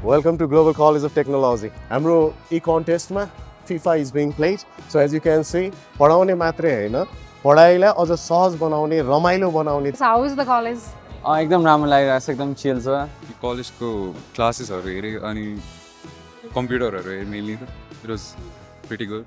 Welcome to Global College of Technology. हाम्रो ई कन्टेस्टमा FIFA is being played. So as you can see, पढाउने मात्रै हैन, पढाइलाई अझ सहज बनाउने, रमाइलो बनाउने. So how is the college? एकदम राम्रो लागिरहेको छ, एकदम चिल छ. कलेजको क्लासेसहरु हेरे अनि कम्प्युटरहरु हेरे मेनली त इट वाज प्रिटी गुड.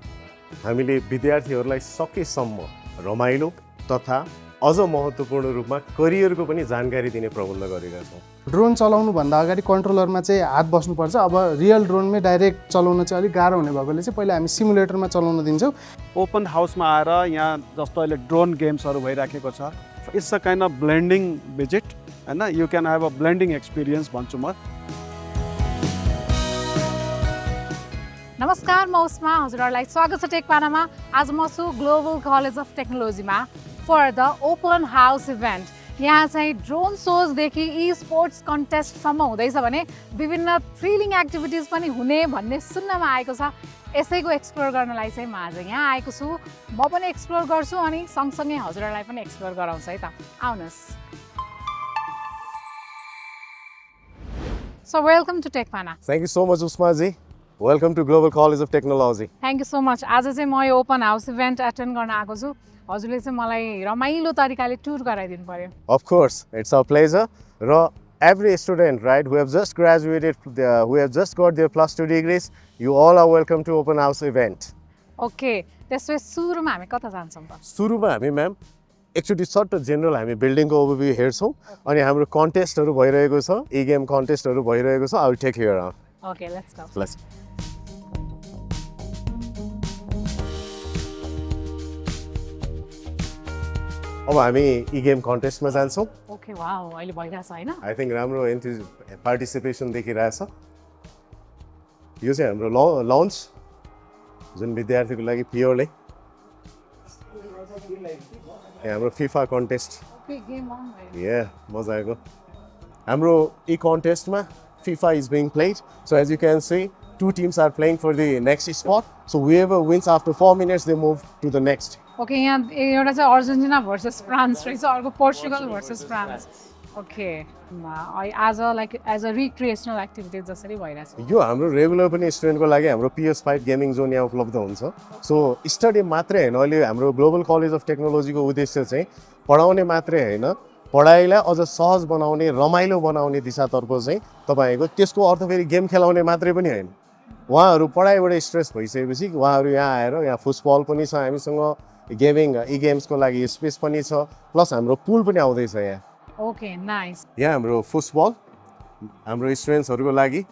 हामीले विद्यार्थीहरूलाई सकेसम्म रमाइलो तथा अझ महत्त्वपूर्ण रूपमा करियरको पनि जानकारी दिने प्रबन्ध गरेका छौँ. ड्रोन चलाउनु भन्दा अगाडि कन्ट्रोलरमा चाहिँ हात बस्नुपर्छ. अब रियल ड्रोनमै डाइरेक्ट चलाउन चाहिँ अलिक गाह्रो हुने भएकोले चाहिँ पहिला हामी सिमुलेटरमा चलाउन दिन्छौँ. ओपन हाउसमा आएर यहाँ जस्तो अहिले ड्रोन गेम्सहरू भइराखेको छ. It's a kind of blending visit हैन, you can have a blending experience भन्छु म. नमस्कार, म उस्मा, हजुरहरूलाई स्वागत छ टेकपानामा. आज म छु ग्लोबल कलेज अफ टेक्नोलोजीमा for the open house event. यहाँ चाहिँ ड्रोन सोजदेखि ई स्पोर्ट्स कन्टेस्टसम्म हुँदैछ भने विभिन्न थ्रिलिङ एक्टिभिटिज पनि हुने भन्ने सुन्नमा आएको छ. यसैको एक्सप्लोर गर्नलाई चाहिँ म आज यहाँ आएको छु. म पनि एक्सप्लोर गर्छु अनि सँगसँगै हजुरहरूलाई पनि एक्सप्लोर गराउँछु है त. आउनुहोस्. So welcome to Techpana. Thank you so much Usmaji. Welcome to Global College of Technology. Thank you so much. आज चाहिँ म यो ओपन हाउस इभेन्ट एटेन्ड गर्न आएको छु. हजुरले चाहिँ मलाई रमाइलो तरिकाले टुर गराइदिनु पर्यो. Of course, it's our pleasure. र every student, right, who have just graduated, who have just got their +2 degrees, you all are welcome to open house event. Okay, त्यसो सुरुमा हामी कता जान्छौँ त? सुरुमा हामी म्याम एकचोटि सर्ट जेनरल हामी बिल्डिङको ओभरभ्यू हेर्छौँ अनि हाम्रो कन्टेस्टहरू भइरहेको छ, ई गेम कन्टेस्टहरू भइरहेको छ. I will take you around. Okay, let's go. Let's. अब हामी ई गेम कन्टेस्टमा जान्छौँ. ओके, वाउ, अहिले भइरहेछ हैन? आई थिङ्क राम्रो पार्टिसिपेसन देखिरहेछ. यो चाहिँ हाम्रो लन्च जुन विद्यार्थीको लागि प्योरली हाम्रो FIFA contest. Okay, game on भयो. या मजा आएको. हाम्रो ई कन्टेस्टमा FIFA is being played. So as you can see, two teams are playing for the next spot. So whoever wins after 4 minutes, they move to the next. Okay, यहाँ एउटा चाहिँ अर्जेन्टिना भर्सेस फ्रान्स रहेछ, अर्को Portugal versus France. Okay, आज like as a recreational activity जसरी भइरहेछ. यो हाम्रो रेगुलर पनि स्टुडेन्टको लागि हाम्रो PS फाइट गेमिङ जोन यहाँ उपलब्ध हुन्छ. सो स्टडी मात्रै हैन, अहिले हाम्रो ग्लोबल कलेज अफ टेक्नोलोजीको उद्देश्य चाहिँ पढाउने मात्रै हैन, पढाइलाई अझ सहज बनाउने, रमाइलो बनाउने दिशातर्फ चाहिँ तपाईँको त्यसको अर्थ फेरि गेम खेलाउने मात्रै पनि होइन. उहाँहरू पढाइबाट स्ट्रेस भइसकेपछि उहाँहरू यहाँ आएर यहाँ फुटबल पनि छ हामीसँग, गेमिङ ई गेम्सको लागि स्पेस पनि छ, प्लस हाम्रो पुल पनि आउँदैछ यहाँ. Okay, nice. यहाँ हाम्रो फुटबल हाम्रो स्टुडेन्ट्सहरूको लागि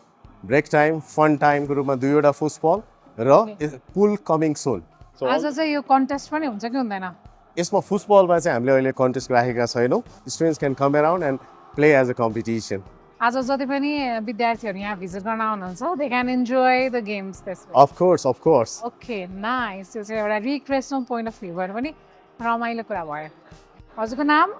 ब्रेक टाइम, फन टाइमको रूपमा 2वटा फुटबल र पुल कमिङ सोन. आज चाहिँ यो कन्टेस्ट पनि हुन्छ कि हुँदैन? यसमा फुटबलमा चाहिँ हामीले अहिले कन्टेस्ट राखेका छैनौँ. Students can come around and play as a competition. आज जति पनि विद्यार्थीहरू यहाँ भिजिट गर्न आउनुहुन्छ, they can enjoy the games this way. Of course. Okay, nice. यो चाहिँ एउटा रिक्रिएसनल पोइन्ट अफ भ्यूबाट पनि रमाइलो कुरा भयो. हजुरको नाम?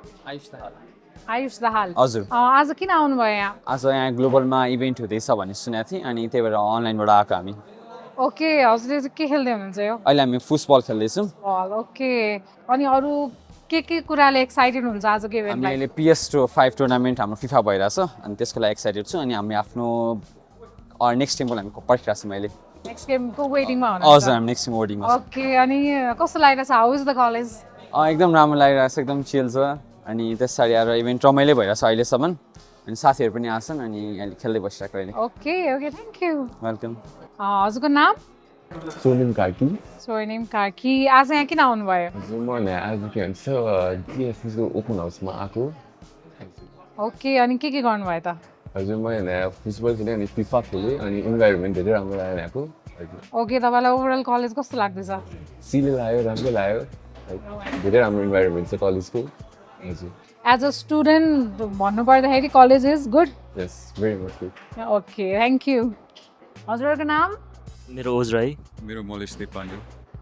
आयुष दाहाल. हजुर. आज किन आउनुभयो यहाँ? आज यहाँ ग्लोबलमा इभेन्ट हुँदैछ भन्ने सुनेको थिएँ अनि त्यही भएर अनलाइनबाट आएको हामी. ओके, हजुरले चाहिँ के खेल्दै हुनुहुन्छ यो? अहिले हामी फुटबल खेल्दैछौँ. ओके, अनि अरू के कुराले एक्साइटेड हुन्छ आजको इभेन्टलाई? हामीले PS5 टुर्नामेन्ट हाम्रो फिफा भइरहेछ अनि त्यसको लागि एक्साइटेड छु. अनि हामी आफ्नो नेक्स्ट गेमको लागि पर्खिरहेको छौँ अहिले. नेक्स्ट गेमको वेटिङमा हुनुहुन्छ? हजुर, हामी नेक्स्ट गेम वेटिङमा छौँ. ओके, अनि कस्तो लागिरहेछ? How is the college? एकदम राम्रो लागिरहेको छ, एकदम चिल छ. अनि त्यसरी आएर इभेन्ट रमाइलो भइरहेछ अहिलेसम्म. अनि साथीहरू पनि आछन् अनि अहिले खेल्दै बसिरहेको अहिले. Okay, thank you. वेलकम. हजुरको नाम? सोनिम कार्की. सोनिम कार्की. आज यहाँ किन आउनुभयो? हजुर, म आज के भन्छ टिएससीको ओपन हाउसमा आएको. ओके, अनि के गर्नुभयो त? हजुर, म यहाँ फुटबल खेलेँ अनि फिफा खेलेँ अनि इन्भाइरोमेन्ट धेरै राम्रो लागेर आएको. ओके, तपाईँलाई ओभरअल कलेज कस्तो लाग्दैछ? सिले लाग्यो, राम्रो लाग्यो. धेरै राम्रो इन्भाइरोमेन्ट छ कलेजको. हजुर. एज अ स्टुडेन्ट भन्नुपर्दाखेरि college is good? Yes, very much good. Okay, thank you. हजुरहरूको नाम? मेरो ओज राई. मेरो मलेस पाण्डे.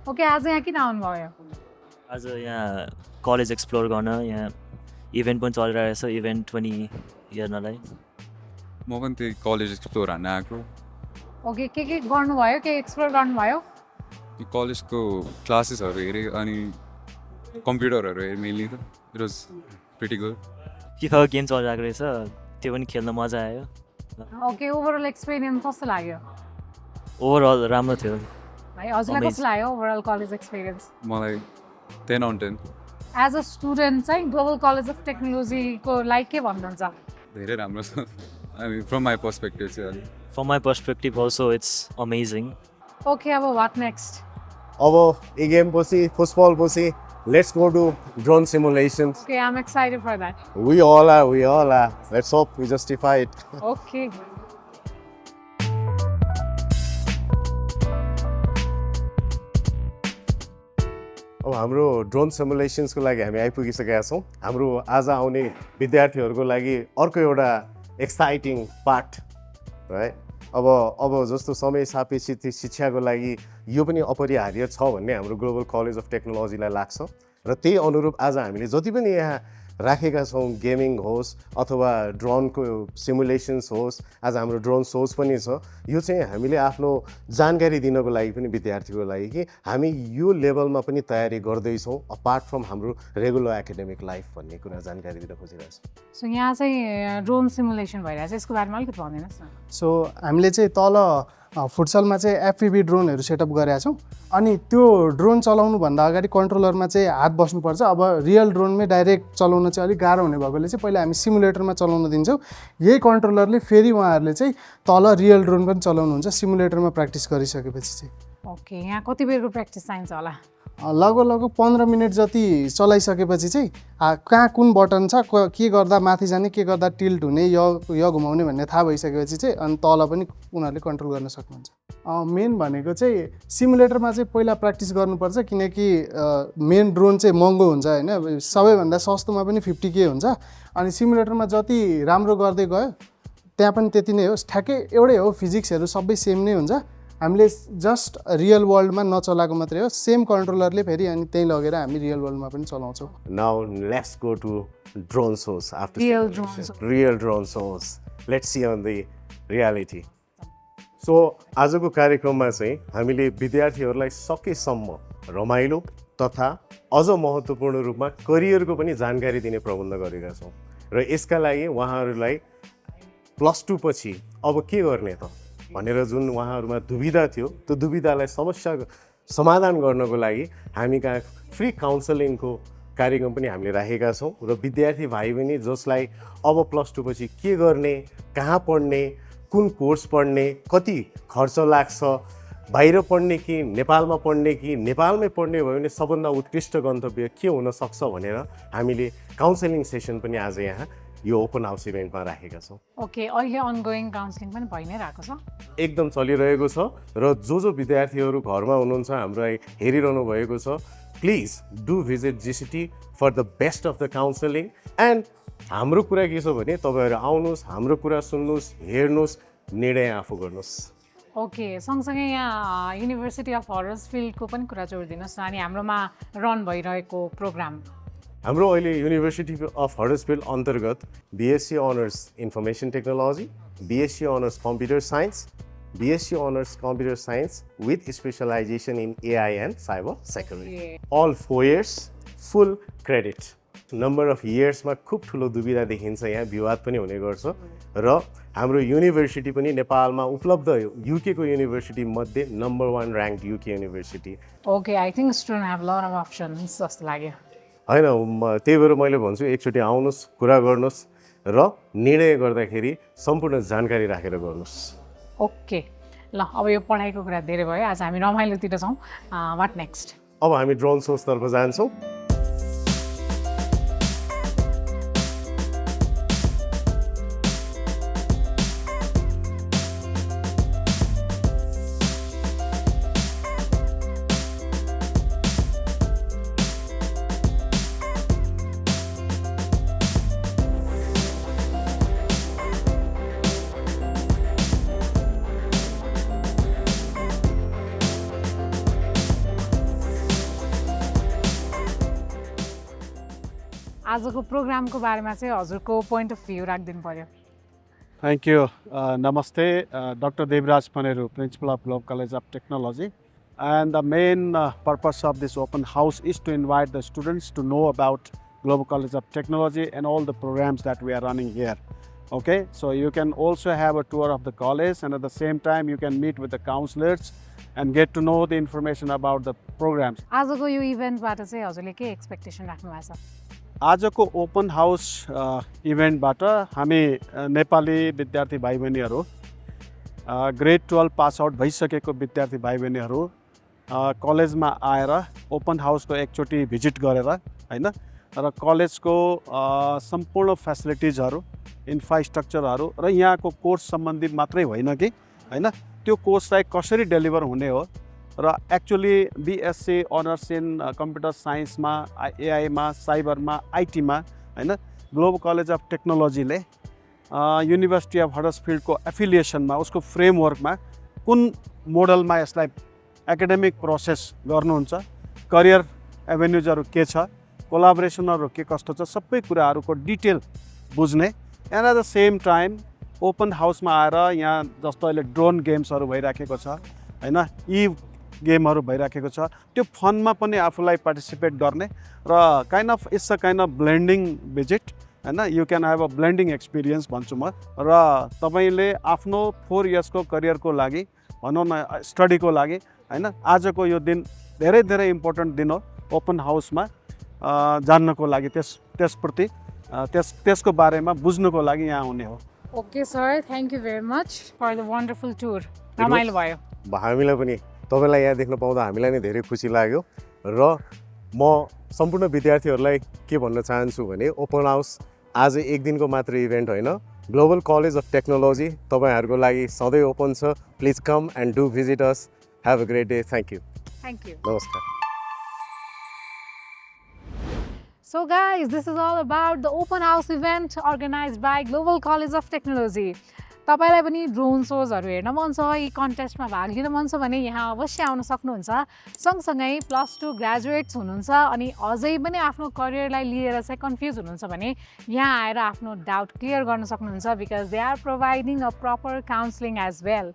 ओके, आज यहाँ किन आउनुभयो? आज यहाँ कलेज एक्सप्लोर गर्न, यहाँ इभेन्ट पनि चलिरहेछ, इभेन्ट पनि हेर्नलाई. म पनि त्यही कलेज एक्सप्लोर हान्न आएको. ओके, के गर्नुभयो, के एक्सप्लोर गर्नुभयो? कलेजको क्लासेसहरू हेरेँ अनि कम्प्युटरहरू हेरेँ मेनली त इट वाज प्रिटी गुड. फिफाको गेम चलिरहेको रहेछ, त्यो पनि खेल्न मजा आयो. ओके ओभरअल एक्सपिरियन्स कस्तो लाग्यो ओभरअल राम्रो थियो भाइ हजुरलाई कस्तो लाग्यो ओभरअल कलेज एक्सपिरियन्स मलाई 10 on 10 एज अ स्टुडेन्ट चाहिँ ग्लोबल कलेज अफ टेक्नोलोजीको लागि के भन्नुहुन्छ धेरै राम्रो छ अनि फ्रम माई पर्सपेक्टिभ चाहिँ अलि from my perspective also it's amazing okay अब वाट नेक्स्ट अब ए गेम पछि फुटबल पछि let's go to drone simulations okay I am excited for that we all are let's hope we justify it okay अब हाम्रो drone सिमुलेसन्सको लागि हामी आइपुगिसकेका छौँ हाम्रो आज आउने विद्यार्थीहरूको लागि अर्को एउटा एक्साइटिङ पार्ट है अब जस्तो समय सापेक्षित शिक्षाको लागि यो पनि अपरिहार्य छ भन्ने हाम्रो ग्लोबल कलेज अफ टेक्नोलोजीलाई लाग्छ र त्यही अनुरूप आज हामीले जति पनि यहाँ राखेका छौँ गेमिङ होस् अथवा ड्रोनको सिमुलेसन्स होस् आज हाम्रो ड्रोन सोज पनि छ यो चाहिँ हामीले आफ्नो जानकारी दिनको लागि पनि विद्यार्थीको लागि कि हामी यो लेभलमा पनि तयारी गर्दैछौँ अपार्ट फ्रम हाम्रो रेगुलर एकाडेमिक लाइफ भन्ने कुरा जानकारी दिन खोजिरहेको सो यहाँ चाहिँ ड्रोन सिमुलेसन भइरहेको छ यसको बारेमा अलिकति भनिदिनुहोस् न सो हामीले चाहिँ तल फुटसलमा चाहिँ एफपिभी ड्रोनहरू सेटअप गरेका छौँ अनि त्यो ड्रोन चलाउनुभन्दा अगाडि कन्ट्रोलरमा चाहिँ हात बस्नुपर्छ अब रियल ड्रोनमै डाइरेक्ट चलाउन चाहिँ अलिक गाह्रो हुने भएकोले चाहिँ पहिला हामी सिमुलेटरमा चलाउन दिन्छौँ यही कन्ट्रोलरले फेरि उहाँहरूले चाहिँ तल रियल ड्रोन पनि चलाउनुहुन्छ सिमुलेटरमा प्र्याक्टिस गरिसकेपछि चाहिँ ओके यहाँ कति बेरको प्र्याक्टिस चाहिन्छ होला लगभग 15 मिनट जति चलाइसकेपछि चाहिँ कहाँ कुन बटन छ के गर्दा माथि जाने के गर्दा टिल्ट हुने यो घुमाउने भन्ने थाहा भइसकेपछि चाहिँ अनि तल पनि उनीहरूले कन्ट्रोल गर्न सक्नुहुन्छ मेन भनेको चाहिँ सिमुलेटरमा चाहिँ पहिला प्र्याक्टिस गर्नुपर्छ किनकि मेन ड्रोन चाहिँ महँगो हुन्छ होइन सबैभन्दा सस्तोमा पनि 50K हुन्छ अनि सिमुलेटरमा जति राम्रो गर्दै गयो त्यहाँ पनि त्यति नै हो ठ्याक्कै एउटै हो फिजिक्सहरू सबै सेम नै हुन्छ हामीले जस्ट रियल वर्ल्डमा नचलाएको मात्रै हो सेम कन्ट्रोलरले फेरि अनि त्यहीँ लगेर हामी रियल वर्ल्डमा पनि चलाउँछौँ now let's go to drone shows after Real drone shows let's see on the reality show आजको कार्यक्रममा चाहिँ हामीले विद्यार्थीहरूलाई सकेसम्म रमाइलो तथा अझ महत्त्वपूर्ण रूपमा करियरको पनि जानकारी दिने प्रबन्ध गरेका छौँ र यसका लागि उहाँहरूलाई +2 पछि अब के गर्ने त भनेर जुन उहाँहरूमा दुविधा थियो त्यो दुविधालाई समस्या समाधान गर्नको लागि हामी कहाँ फ्री काउन्सलिङको कार्यक्रम पनि हामीले राखेका छौँ र विद्यार्थी भाइ बहिनी जसलाई अब +2 पछि के गर्ने कहाँ पढ्ने कुन कोर्स पढ्ने कति खर्च लाग्छ बाहिर पढ्ने कि नेपालमा पढ्ने कि नेपालमै पढ्ने भयो भने सबभन्दा उत्कृष्ट गन्तव्य के हुनसक्छ भनेर हामीले काउन्सलिङ सेसन पनि आज यहाँ यो ओपन हाउस इभेन्टमा राखेका छौँ ओके अहिले अनगोइङ काउन्सिलिङ पनि भइ नै रहेको छ एकदम चलिरहेको छ र जो विद्यार्थीहरू घरमा हुनुहुन्छ हामीलाई हेरिरहनु भएको छ please do visit GCT for the best of the counselling and हाम्रो कुरा के छ भने तपाईँहरू आउनुहोस् हाम्रो कुरा सुन्नुहोस् हेर्नुहोस् निर्णय आफू गर्नुहोस् ओके सँगसँगै यहाँ युनिभर्सिटी अफ हडर्सफिल्डको पनि कुरा जोडिदिनुहोस् न अनि हाम्रोमा रन भइरहेको प्रोग्राम हाम्रो अहिले युनिभर्सिटी अफ हडर्सफिल्ड अन्तर्गत BSc honours information technology BSc honours computer science BSc honours computer science with specialisation in AI and cyber security all 4 years full credit number of इयर्समा खुब ठुलो दुविधा देखिन्छ यहाँ विवाद पनि हुने गर्छ र हाम्रो युनिभर्सिटी पनि नेपालमा उपलब्ध युके को युनिभर्सिटी मध्ये number 1 ranked UK university okay I think student have lot of options जस्तो लाग्यो होइन त्यही भएर मैले भन्छु एकचोटि आउनुहोस् कुरा गर्नुहोस् र निर्णय गर्दाखेरि सम्पूर्ण जानकारी राखेर गर्नुहोस् ओके ल अब यो पढाइको कुरा धेरै भयो आज हामी रमाइलोतिर छौँ वाट नेक्स्ट अब हामी ड्रोन सोचतर्फ जान्छौँ आजको प्रोग्रामको बारेमा चाहिँ हजुरको पोइन्ट अफ भ्यू राखिदिनु पर्यो Thank you. Namaste, Dr. Devraj Paneru, Principal of Global College of Technology. And the main purpose of this open house is to invite the students to know about Global College of Technology and all the programs that we are running here. Okay, so you can also have a tour of the college, and at the same time you can meet with the counselors and get to know the information about the programs. आजको यो इभेन्टबाट चाहिँ हजुरले के expectation राख्नु भएको छ? आजको open house इभेन्टबाट हामी नेपाली विद्यार्थी भाइ बहिनीहरू ग्रेड 12 पास आउट भइसकेको विद्यार्थी भाइ बहिनीहरू कलेजमा आएर ओपन हाउसको एकचोटि भिजिट गरेर हैन र कलेजको सम्पूर्ण फ्यासिलिटिजहरू इन्फ्रास्ट्रक्चरहरू र यहाँको कोर्स सम्बन्धी मात्रै होइन कि हैन त्यो कोर्सलाई कसरी डेलिभर हुने हो र actually BSc honours in computer साइन्समा एआईमा साइबरमा आइटीमा हैन ग्लोबल कलेज अफ टेक्नोलोजीले युनिभर्सिटी अफ हडर्सफिल्डको एफिलिएसनमा उसको फ्रेमवर्कमा कुन मोडलमा यसलाई एकाडेमिक प्रोसेस गर्नुहुन्छ, करियर एभेन्युजहरू के छ, कोलाबोरेसनहरू के कस्तो छ, सबै कुराहरूको डिटेल बुझ्ने and at the same time open हाउसमा आएर यहाँ जस्तो अहिले ड्रोन गेम्सहरू भइराखेको छ हैन यी गेमहरू भइराखेको छ त्यो फनमा पनि आफूलाई पार्टिसिपेट गर्ने र kind of it's a kind of blending visit हैन you can have a blending experience भन्छु म र तपाईँले आफ्नो 4 इयर्सको करियरको लागि भनौँ न स्टडीको लागि हैन आजको यो दिन धेरै धेरै इम्पोर्टेन्ट दिन हो ओपन हाउसमा जान्नको लागि त्यसप्रति त्यसको बारेमा बुझ्नको लागि यहाँ आउने हो। Okay sir, thank you very much for the wonderful tour. रमाइलो भयो। हामीलाई पनि तपाईँलाई यहाँ देख्न पाउँदा हामीलाई नै धेरै खुसी लाग्यो र म सम्पूर्ण विद्यार्थीहरूलाई के भन्न चाहन्छु भने ओपन हाउस आज एक दिनको मात्र इभेन्ट होइन, ग्लोबल कलेज अफ टेक्नोलोजी तपाईँहरूको लागि सधैँ ओपन छ। Please come and do visit us. Have a great day. Thank you. Thank you. Namaskar. So guys, this is all about the open house event organized by Global College of Technology. तपाईलाई पनि drone सोजहरू हेर्न मन छ, यी कन्टेस्टमा भाग लिन मन छ भने यहाँ अवश्य आउन सक्नुहुन्छ। सँगसँगै +2 ग्रेजुएट्स हुनुहुन्छ अनि अझै पनि आफ्नो करियरलाई लिएर चाहिँ कन्फ्युज हुनुहुन्छ भने यहाँ आएर आफ्नो डाउट क्लियर गर्न सक्नुहुन्छ because they are providing a proper counselling as well.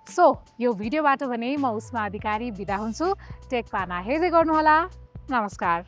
So यो भिडियोबाट भने म उस्मा अधिकारी बिदा हुन्छु। टेक पाना हेर्दै गर्नुहोला। नमस्कार।